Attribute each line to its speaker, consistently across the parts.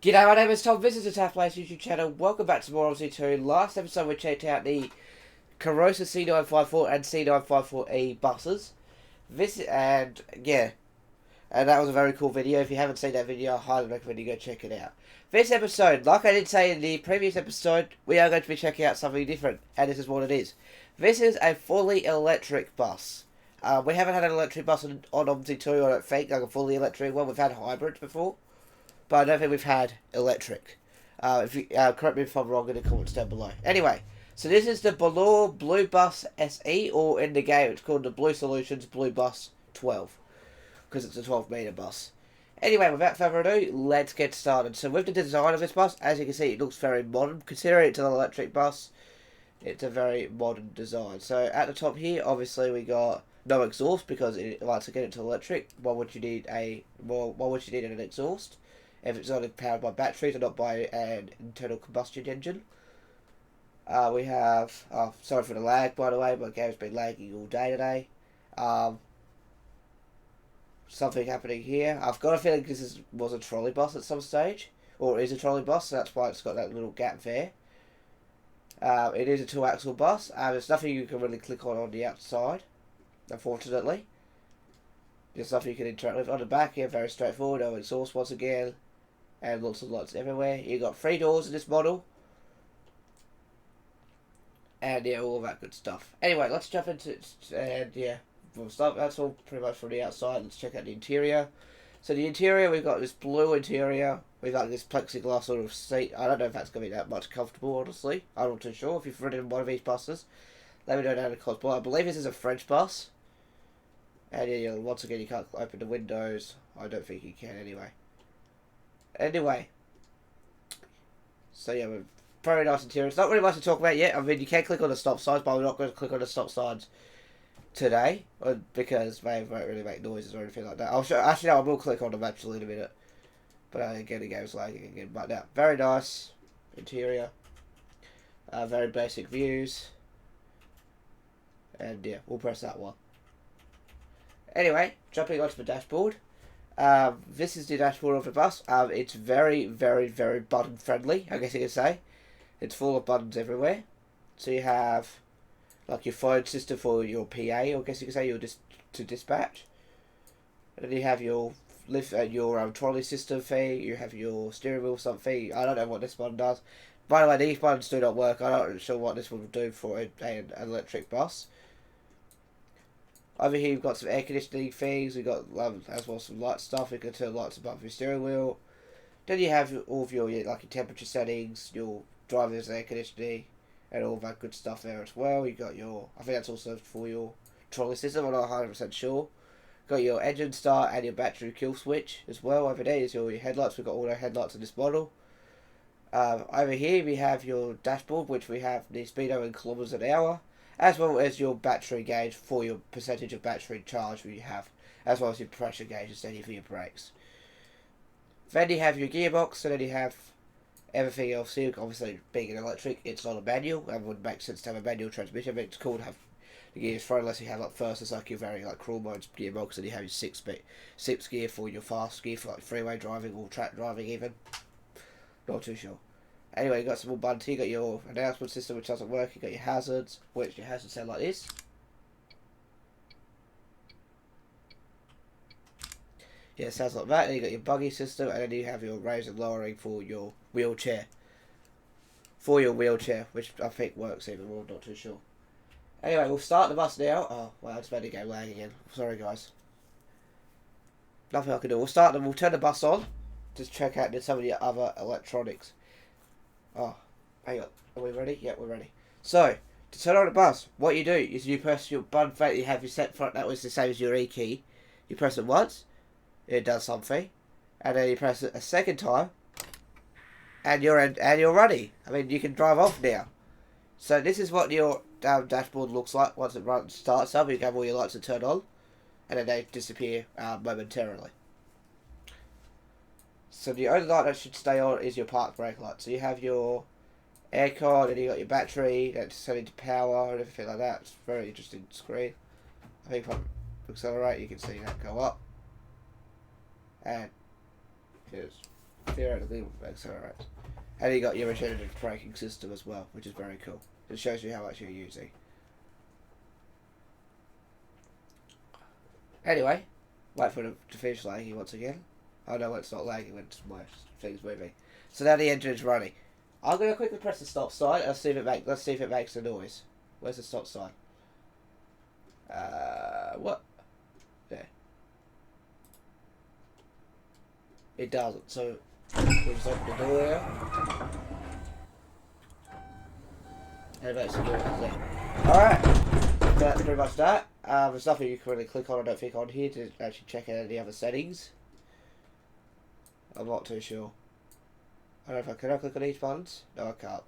Speaker 1: G'day, my name is Tom. This is the Taft Place YouTube channel. Welcome back to more OMSI 2. Last episode we checked out the Corrosa C954 and C954E buses. And that was a very cool video. If you haven't seen that video, I highly recommend you go check it out. This episode, like I did say in the previous episode, we are going to be checking out something different, and this is what it is. This is a fully electric bus. We haven't had an electric bus on OMSI 2, I don't think, like a fully electric one. We've had hybrids before, but I don't think we've had electric. If you correct me if I'm wrong in the comments down below. Anyway, so this is the Bolloré Bluebus SE, or in the game it's called the Blue Solutions Bluebus 12, because it's a 12-meter bus. Anyway, without further ado, let's get started. So with the design of this bus, as you can see, it looks very modern. Considering it's an electric bus, it's a very modern design. So at the top here, obviously we got no exhaust, because to get it to electric, why would you need an exhaust if it's only powered by batteries and not by an internal combustion engine? We have, sorry for the lag by the way, my game's been lagging all day today. Something happening here. I've got a feeling this was a trolley bus at some stage, or is a trolley bus, so that's why it's got that little gap there. It is a 2-axle bus. There's nothing you can really click on the outside, unfortunately. There's nothing you can interact with. On the back here, very straightforward, no exhaust once again, and lots of lights everywhere. You got 3 doors in this model, and yeah, all that good stuff. Anyway, let's jump into it, and yeah, we'll start. That's all pretty much from the outside. Let's check out the interior. So the interior, we've got this blue interior. We've got this plexiglass sort of seat. I don't know if that's going to be that much comfortable, honestly. I'm not too sure. If you've ridden in one of these buses, let me know down in the comments below. I believe this is a French bus. And yeah, once again, you can't open the windows. I don't think you can anyway. Anyway. So yeah, very nice interior. It's not really much to talk about yet. I mean, you can click on the stop signs, but I'm not going to click on the stop signs today, because they won't really make noises or anything like that. I'll show. Actually, no, I will click on them actually in a minute. But again, the game's lagging again. But now, very nice interior. Very basic views. And yeah, we'll press that one. Anyway, jumping onto the dashboard. This is the dashboard of the bus. It's very, very, very button friendly, I guess you could say. It's full of buttons everywhere. So you have like your phone system for your PA, or I guess you could say to dispatch. And then you have your trolley system fee. You have your steering wheel something. I don't know what this button does. By the way, these buttons do not work. I'm not really sure what this will do for an electric bus. Over here you've got some air conditioning things. We've got as well some light stuff. You can turn lights above your steering wheel. Then you have all of your your temperature settings, your driver's air conditioning, and all that good stuff there as well. You got your, I think that's also for your trolley system. I'm not 100% sure. Got your engine start and your battery kill switch as well. Over there is your headlights. We've got all our headlights in this model. Over here we have your dashboard, which we have the speedo in kilometers an hour, as well as your battery gauge for your percentage of battery charge you have, as well as your pressure gauge and steady for your brakes. Then you have your gearbox, and then you have everything else here. Obviously, being an electric, it's not a manual. It wouldn't make sense to have a manual transmission, but it's cool to have the gears thrown, unless you have first it's like your very cruel mode gearbox, and you have your six gear for your fast gear for freeway driving or track driving even. Not too sure. Anyway, you got some more buttons here. You got your announcement system, which doesn't work. You got your hazards, which your hazards sound like this. Yeah, it sounds like that. Then you got your buggy system, and then you have your raise and lowering for your wheelchair. Which I think works even more. Not too sure. Anyway, we'll start the bus now. Oh, well, it's made the game lag again. Sorry, guys. Nothing I can do. We'll turn the bus on. Just check out some of the other electronics. Oh, hang on. Are we ready? Yeah, we're ready. So, to turn on the bus, what you do is you press your button that you have your set front. That was the same as your E key. You press it once, it does something, and then you press it a second time, and you're ready. I mean, you can drive off now. So this is what your dashboard looks like once it starts up. You have all your lights to turn on, and then they disappear momentarily. So the only light that should stay on is your park brake light. So you have your aircon, and you got your battery that's set into power and everything like that. It's a very interesting screen. I think if I accelerate, you can see that go up. And here's theoretically accelerate. And you got your regenerative braking system as well, which is very cool. It shows you how much you're using. Anyway, wait for it to finish lagging once again. Oh no, it's not lagging when my thing's moving. So now the engine's running. I'm gonna quickly press the stop sign and see if it let's see if it makes a noise. Where's the stop sign? What? There. It doesn't, so we'll just open the door there. And it makes a noise there. Alright. That's pretty much that. There's nothing you can really click on, I don't think, on here to actually check out any other settings. I'm not too sure. I don't know if can I click on each buttons? No, I can't.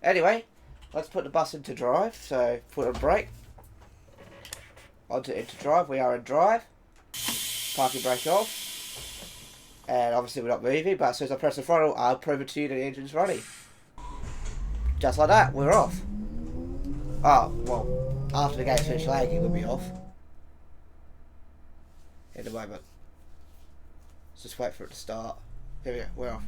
Speaker 1: Anyway, let's put the bus into drive. So, put on brake. Onto into drive. We are in drive. Parking brake off. And obviously we're not moving, but as soon as I press the throttle, I'll prove it to you that the engine's running. Just like that, we're off. Oh, well, after the game's finished lagging, we'll be off. In a moment. Let's just wait for it to start. Here we go, we're off.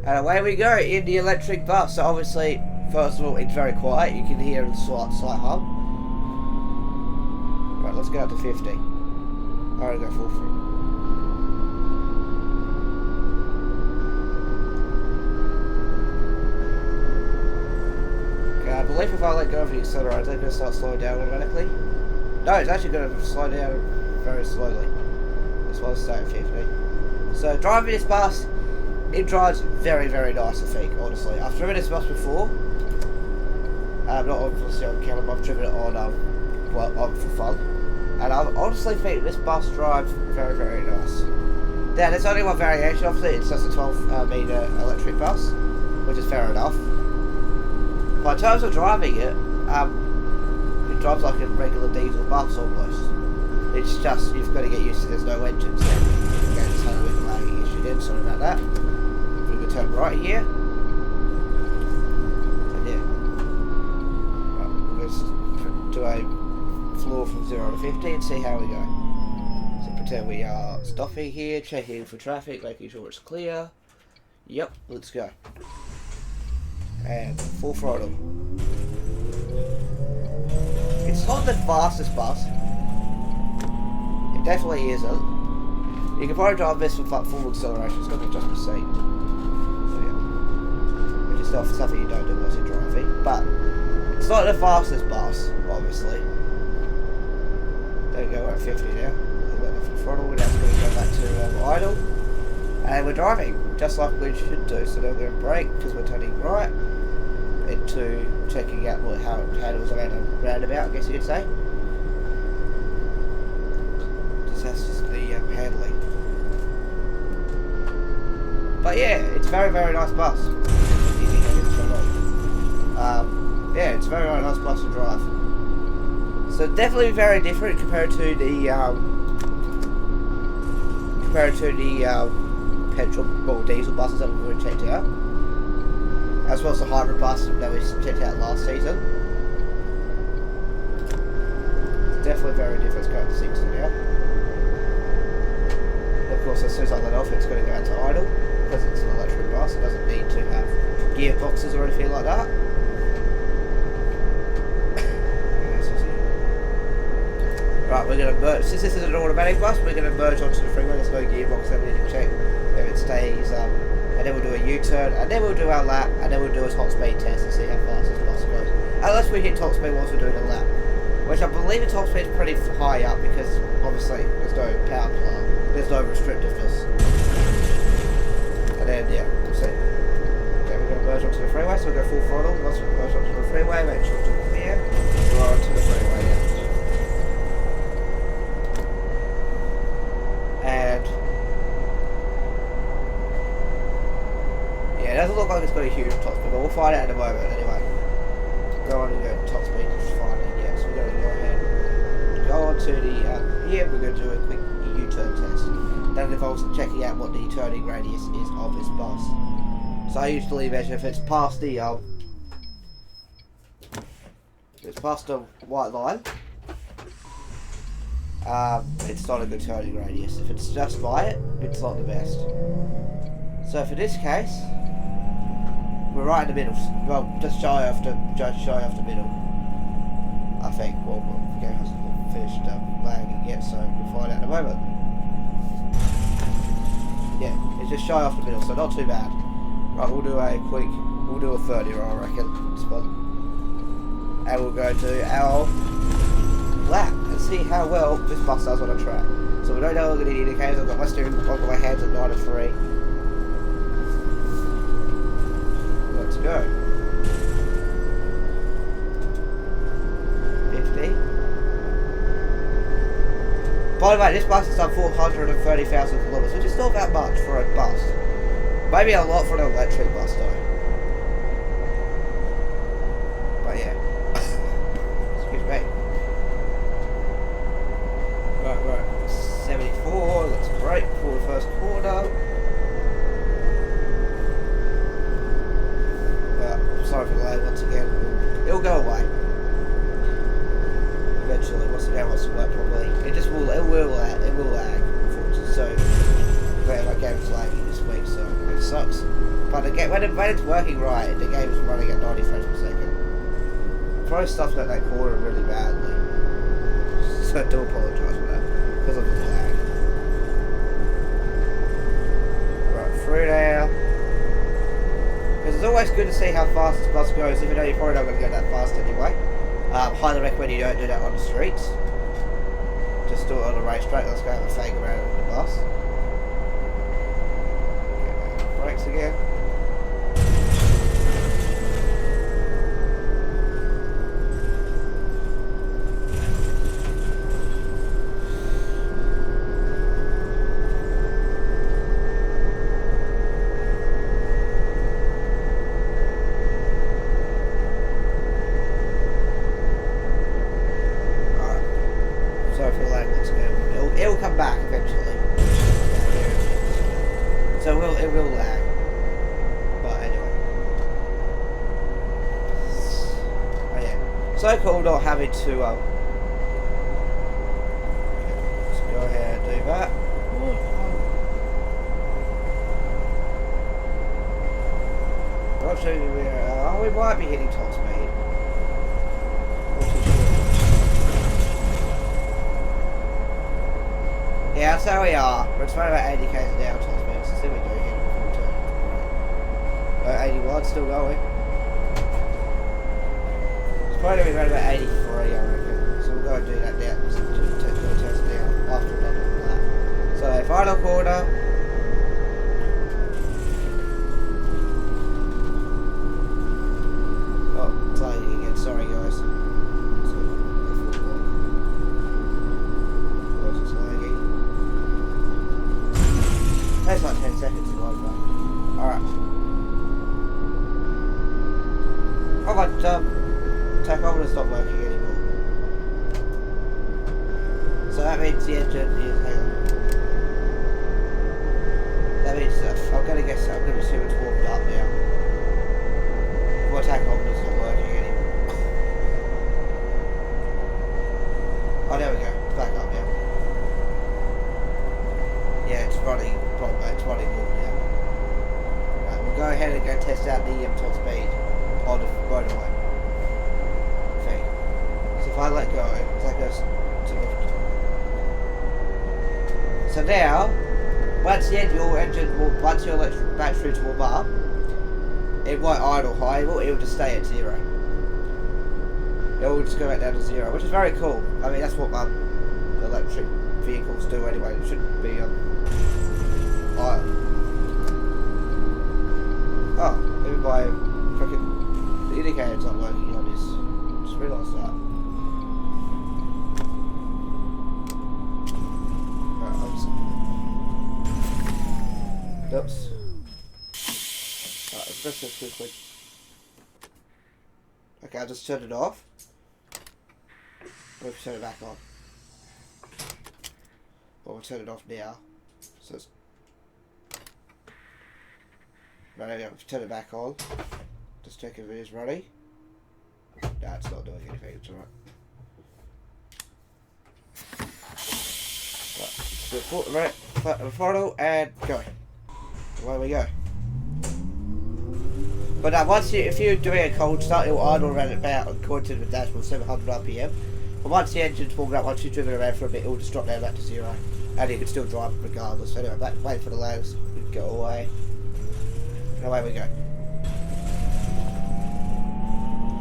Speaker 1: And away we go in the electric bus. So obviously, first of all, it's very quiet. You can hear a slight hum. Right, let's go up to 50. I'm gonna go full through. Okay, I believe if I let go of the accelerator, it's going to start slowing down automatically. No, it's actually going to slow down very slowly. That's why I stay at 50. So driving this bus, it drives very, very nice, I think, honestly. I've driven this bus before. Not obviously on camera, but I've driven it on for fun. And I honestly think this bus drives very, very nice. Now, there's only one variation, obviously. It's just a 12 metre electric bus, which is fair enough. But in terms of driving it, it drives like a regular diesel bus almost. It's just, you've got to get used to there's no engines there. Okay, just had a little lagging issue then, sorry about that. We're going to turn right here. And yeah. Right, we'll just do a floor from 0 to 50 and see how we go. So pretend we are stopping here, checking for traffic, making sure it's clear. Yep, let's go. And full throttle. It's not the fastest bus. It definitely isn't. You can probably drive this with full acceleration. It's got to just proceed. So yeah, which is not something you don't do whilst you're driving. But it's not the fastest bus, obviously. There you go, we're at 50 now. We've got the full throttle. We're now going to go back to idle. And we're driving, just like we should do. So now we're going to brake, because we're turning right, into checking out how it handles around a roundabout, I guess you could say. That's just the handling. But yeah, it's a very, very nice bus. Yeah, it's a very, very nice bus to drive. So definitely very different compared to the petrol or diesel buses that we've already checked out, as well as the hybrid bus that we checked out last season. It's definitely very different. It's going to 60 now. And of course, as soon as I let off, it's going to go out to idle because it's an electric bus. It doesn't need to have gearboxes or anything like that. Right, we're going to merge. Since this is an automatic bus, we're going to merge onto the freeway. There's no gearbox, then we need to check if it stays. And then we'll do a U-turn, and then we'll do our lap, and then we'll do a top speed test and see how fast this bus goes. Unless we hit top speed whilst we're doing a lap, which I believe the top speed is pretty high up because obviously there's no power plant, there's no restrictiveness. And then yeah, we'll see. Okay, we're going to merge onto the freeway, so we'll go full throttle. Once we merge onto the freeway, make sure to clear. We're onto the freeway now. It doesn't look like it's got a huge top speed, but we'll find out in a moment anyway. Go on and go top speed, just find it. Yeah, so we're going to go ahead and go on to the, here we're going to do a quick U-turn test. That involves checking out what the turning radius is of this bus. So I usually measure if it's past the, white line. it's not a good turning radius. If it's just by it, it's not the best. So for this case, we're right in the middle. Well, just shy off the middle. I think. Well, the game hasn't finished lagging yet, so we'll find out in a moment. Yeah, it's just shy off the middle, so not too bad. Right, we'll do a 30 roll, I reckon, spot. And we'll go to our lap and see how well this bus does on a track. So we don't know we're going to need indicators. I've got my steering, I've got my hands at 9 and 3. Let's go. 50. By the way, this bus has done 430,000 kilometers, which is not that much for a bus. Maybe a lot for an electric bus though. But yeah. Excuse me. Right. 74, let's brake for the first corner. Sorry for the lag once again. It'll go away. Eventually, once the game wants to work properly. It will lag, unfortunately. So, my game is lagging this week, so it sucks. But when it's working right, the game is running at 90 frames per second. Probably stuffed at that corner really badly. So I do apologise for that, because of the lag. Right, through there. Because it's always good to see how fast this bus goes, even though you're probably not going to go that fast anyway. Highly recommend you don't do that on the streets. Just do it on a racetrack. Let's go have a fake around in the bus. Okay, brakes again. It'll come back eventually. So it will lag. But anyway. Oh yeah. So cool not having to let's go ahead and do that. Not sure we might be hitting top speed. Yeah, that's how we are. We're at about 80 k's an hour top speed. Let's see what we do here before we turn. 81, still going. It's probably going to be around about 83, I reckon. So we'll go and do that now. Just do a test now after we're done with that. So, final corner. Oh, it's lagging again. Sorry, guys. Takes like 10 seconds to load that. Alright. Oh, my tachometer's not working anymore. So that means the engine is, hang on. That means I'm going to assume it's warmed up now. My tachometer's not working anymore. Oh, there we go. It's back up now. Yeah, it's running. It's running good now. Right, we'll go ahead and go test out the top speed on the motorway thing. So if I let go, that goes to the... So now, once your electric batteries warm up, it won't idle high, it will just stay at 0. It will just go back down to 0, which is very cool. I mean, that's what electric vehicles do anyway. It shouldn't be oh, maybe my frickin' indicator's not working on this. Just realised that. Alright, oops. Alright, let's press this quickly. Okay, I'll just turn it off. We'll turn it back on. Well, we'll turn it off now. So it's... Right, now, turn it back on. Just check if it is running. No, it's not doing anything, it's alright. throttle and go. Away we go. But if you're doing a cold start, it will idle around about, according to the dashboard, 700 RPM. But once the engine's warmed up, once you've driven around for a bit, it will just drop down back to 0. And you can still drive regardless. So anyway, wait for the lags, go away. And away we go.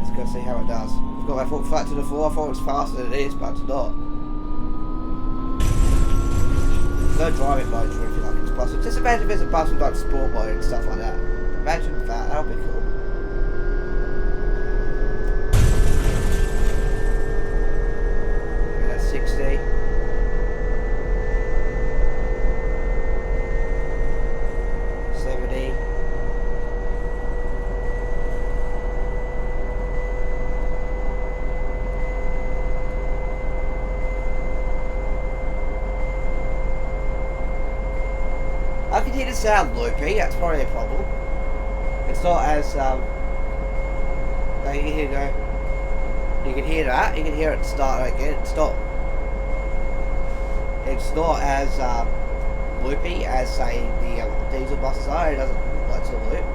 Speaker 1: Let's go see how it does. I've got my foot flat to the floor. I thought it was faster than it is, but it's not. No driving modes or anything like it's possible. Just imagine if there's a bus with like sport mode and stuff like that. Imagine that, that'll be cool. And that's 60. I can hear the sound loopy, that's probably a problem. It's not as, you can hear go. You can hear that, you can hear it start again, it's not as, loopy as, say, the diesel buses are, it doesn't like to loop.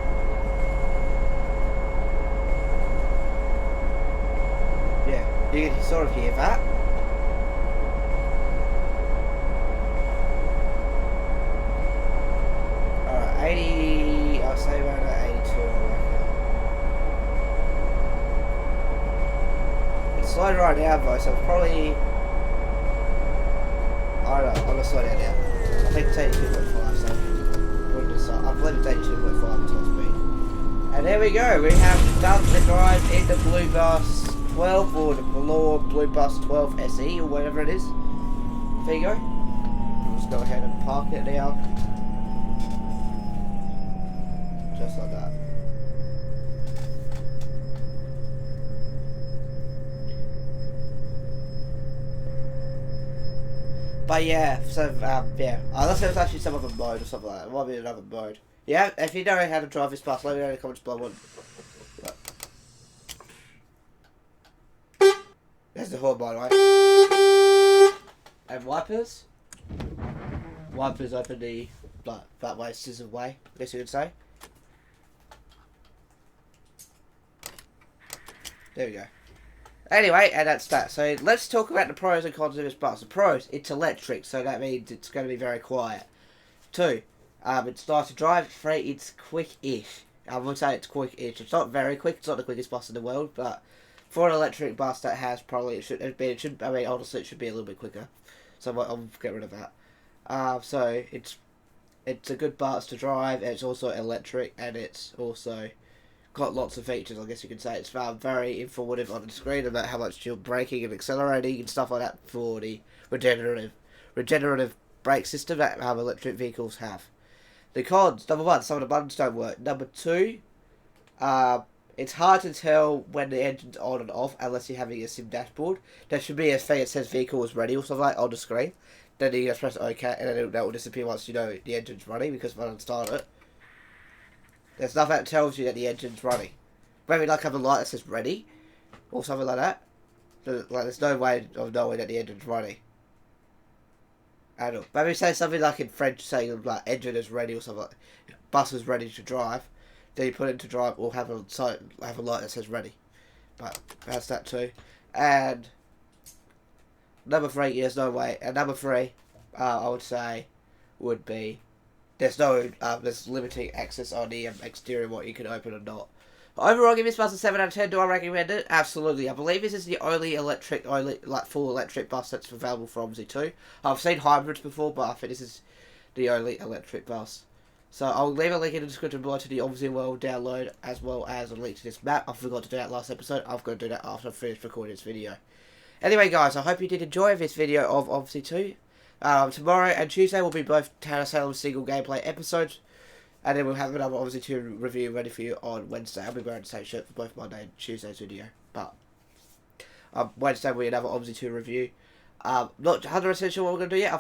Speaker 1: Yeah, you can sort of hear that. Alright, 80, I'll say around 82, it's slowed right now though, so it's probably, I don't know, I'm gonna slow down now. I think it's 82.5, so I believe it's 82.5 top speed. And there we go, we have done the drive in the Bluebus 12 or the Bolloré Bluebus 12 SE or whatever it is. There you go. We'll just go ahead and park it now. Just like that. But yeah, so yeah, unless there's actually some other mode or something like that, it might be another mode. Yeah, if you don't know how to drive this bus, let me know in the comments below. There's the horn, by the way. And wipers. Wipers open the that way, scissor way, I guess you could say. There we go. Anyway, and that's that. So let's talk about the pros and cons of this bus. The pros, it's electric, so that means it's going to be very quiet. 2, it's nice to drive. 3, it's quick-ish. I would say it's quick-ish. It's not very quick. It's not the quickest bus in the world, but for an electric bus that has probably it should be. I mean, honestly, it should be a little bit quicker. So I'll get rid of that. So it's a good bus to drive. It's also electric, and it's also got lots of features, I guess you could say. It's very informative on the screen about how much you're braking and accelerating and stuff like that for the regenerative brake system that electric vehicles have. The cons, number 1, some of the buttons don't work. Number 2, it's hard to tell when the engine's on and off unless you're having a sim dashboard. There should be a thing that says vehicle is ready or something like on the screen. Then you just press OK and then that will disappear once you know the engine's running because if I don't start it. There's nothing that tells you that the engine's running. Maybe like have a light that says ready or something like that. There's no way of knowing that the engine's running. At all. Maybe say something like in French saying like engine is ready or something like bus is ready to drive. Then you put it into drive or have a light that says ready. But that's that too. And number 3, there's no way. And number 3, I would say would be there's limiting access on the exterior what you can open or not. Overall, I'll give this bus a 7 out of 10. Do I recommend it? Absolutely. I believe this is the only full electric bus that's available for OMSI 2. I've seen hybrids before, but I think this is the only electric bus. So I'll leave a link in the description below to the OMSI World download, as well as a link to this map. I forgot to do that last episode. I've got to do that after I finish recording this video. Anyway, guys, I hope you did enjoy this video of OMSI 2. Tomorrow and Tuesday will be both Town of Salem single gameplay episodes. And then we'll have another OMSI 2 review ready for you on Wednesday. I'll be wearing the same shirt for both Monday and Tuesday's video. But Wednesday will be another OMSI 2 review. Not 100% sure what we're going to do yet.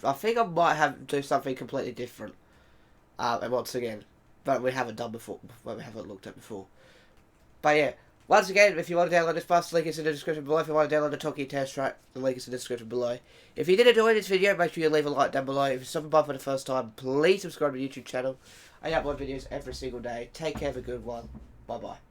Speaker 1: I think I might do something completely different. And once again, but we haven't done before. We haven't looked at before. But yeah, Once again, if you want to download this bus, the link is in the description below. If you want to download the Talkie test track, the link is in the description below. If you did enjoy this video, make sure you leave a like down below. If you're stopping by for the first time, please subscribe to the YouTube channel. I upload videos every single day. Take care, have a good one. Bye bye.